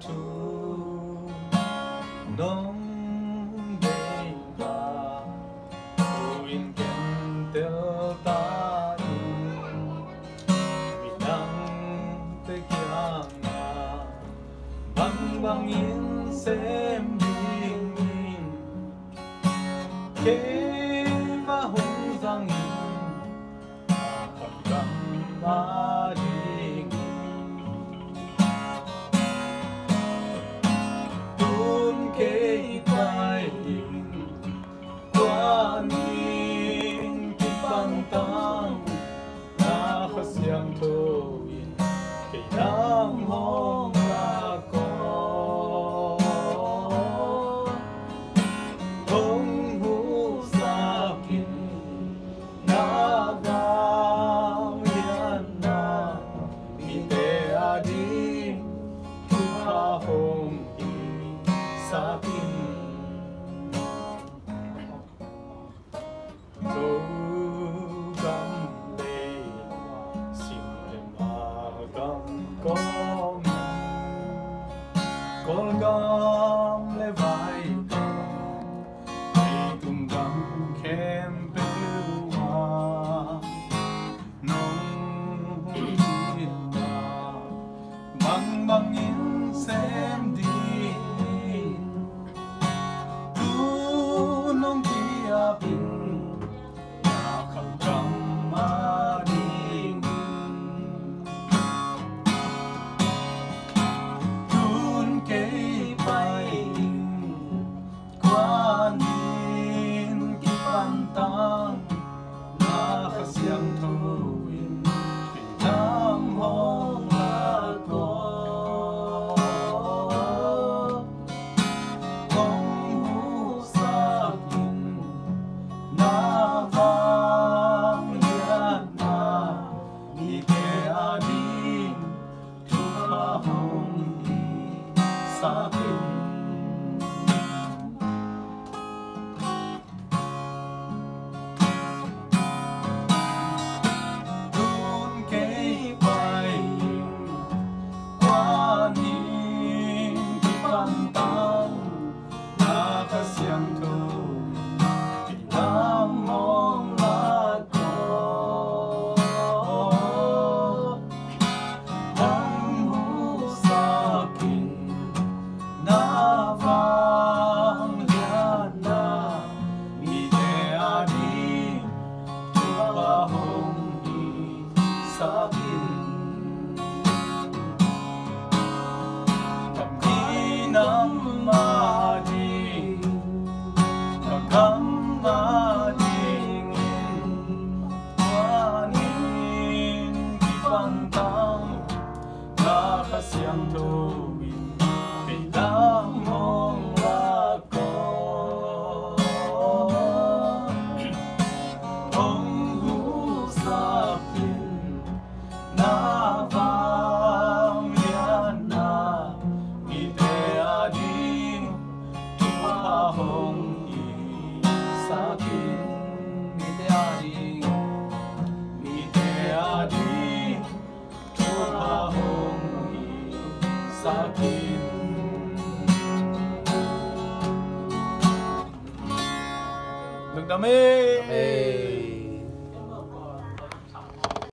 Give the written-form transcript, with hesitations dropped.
tu nong dei ba in ken tel ta minang te kyang bang bang in sem ding ke ma hong zang in gam ma ding tun ke pai qua ning ki pang tang na khasyang tho in ke dam hong la ko hong hu sa kin na dam yan na mi te adi tu ha hong i sa kin con gom le vai ai tung gam kem bewa nong in na bang bang in sem di tu nong dia bin na kham jam ma ding ke pai quan in ki pan tang na khasyang tho in ki nam hong la ko hong hu sa kin na vang yan na ni te adi tu ha hong sa kin tun ke pai quan in ki pan tang na khasyang tho ki nam hong la ko hong hu sa kin na vang yan na mi te adi tu pa hong i sa kin tam di nam ma di kam ma ding in quan in ki pan tang na khasyang tho nam hong la ko hong hu sa kin na vang yan na mi te adi tu pa hong i sa kin mi te adi tu pa hong i sa kin Được đam mê.